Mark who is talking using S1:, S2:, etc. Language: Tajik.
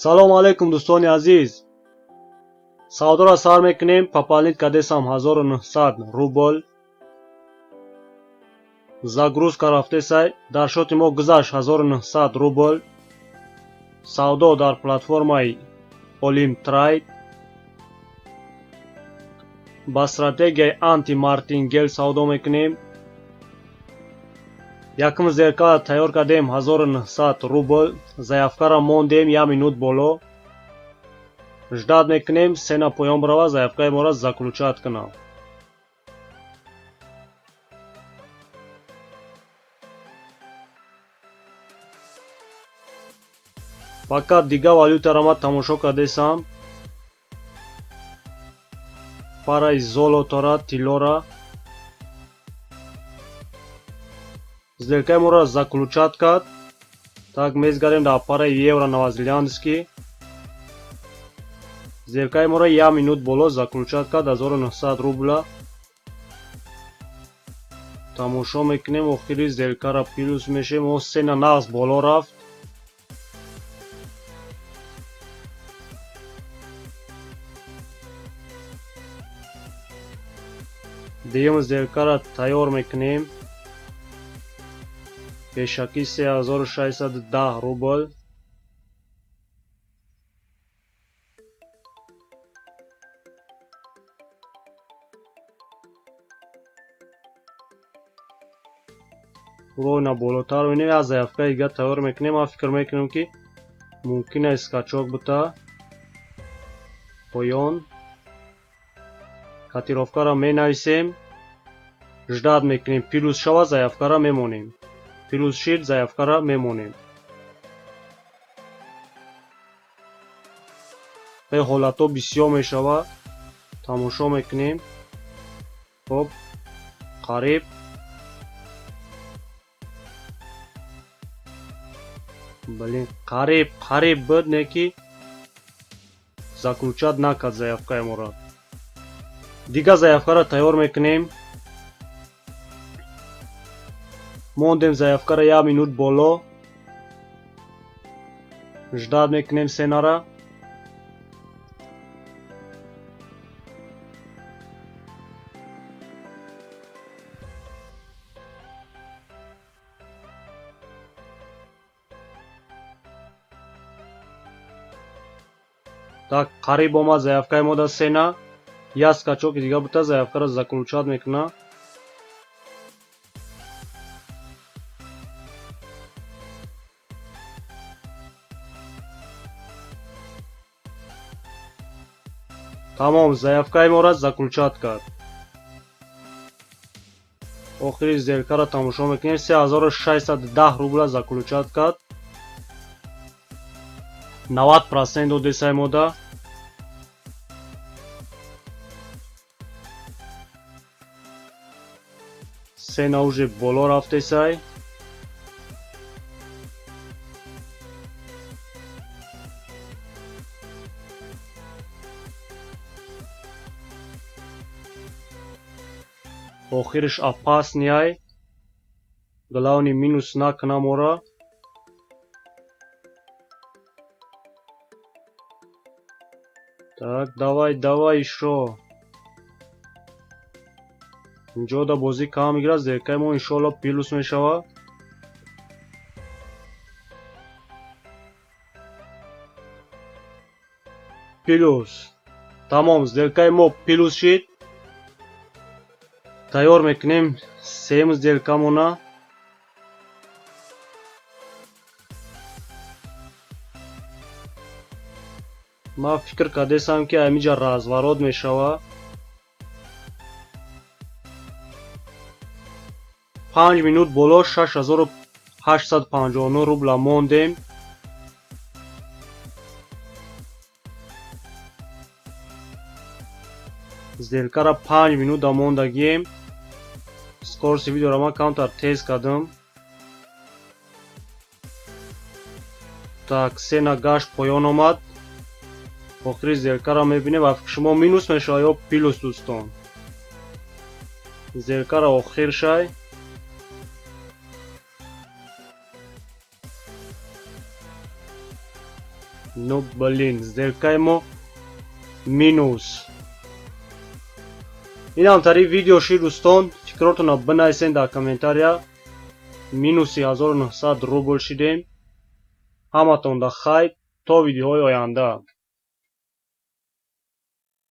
S1: салом алайкум дӯстони азиз, савдоро сар мекунем. Пополнить кардесам 1900 рубл. Загрузка рафтесай. Дар шоти мо гузашт 1900 рубл. Савдо дар платформаи Olim Trade. ба стратегияи анти мартингел савдо мекунем. Якм зеркала тайёр кардем 1900 рубл. Заявкаро мондем 1 минут боло. ждат мекунем сена поён барава заявкаи моро заключат кунам. фақат дига валютаро ма тамошо кардесам. параи золотора, тилора. сделкаи моро заключат кард. так мезгардем дар параи евро новозеландский. сделкаи моро 1 минут боло заключат кард 1900 рубла. тамошо мекунем охири сделкаро плюс мешем. о сена нағз боло рафт. дигам сделкаро тайёр мекунем. пешакӣ 3610 рубл. уройна болотар менем. як заявка дига тайёр мекунем. ман фикр мекунам ки мумкин аст скачок бута. поён котировкаро менависем. ждат мекунем плюс шава заявкаро мемонем. плюс шид заявкаро мемонем. ҳолатҳо бисёр мешавад. тамошо мекунем. хоб қариб блин қариб буд, неки заключат накард заявкаи моро. дига заявкаро тайёр мекунем. мондем заявкаро 1 минут боло. ждат мекунем сенара. так қариб омад заявкаи мо да сена. як скачоки дига бута заявкаро заключат мекуна. тамом заявкаи моро заключат кард. охири сделкаро тамошо мекунем. 3610 рубла заключат кард. 90% додесай мода. сена уже боло рафтесай. охириш опасняй. главни минус накуна моро. так давай ишо. инҷо да бозӣ кам мегирад. сделкаи мо иншоалло плюс мешавад. плюс. тамом сделкаи мо плюс шид. тайёр мекунем сеюм сделкамона. ман фикр кардесам ки амиҷа разворот мешавад. 5 минут боло 6859 рубла мондем. сделкаро 5 минута мондагием. скорости видеоро ман камтар тез кардам. так сена гашт поён омад. охири сделкаро мебинем. ба фикри шумо минус мешавад ё плюс дӯстон? сделкаро охир шай. Ну блин, зеркаемо минус. Իդամ տարի վիդեո շիրուստոն, չկրոտոնա բնայսեն դա կոմենտարյա, մինուսի 1900 ռուբլ շիրեմ, համատոն դա խայ, թո վիդեոյ օյանդա։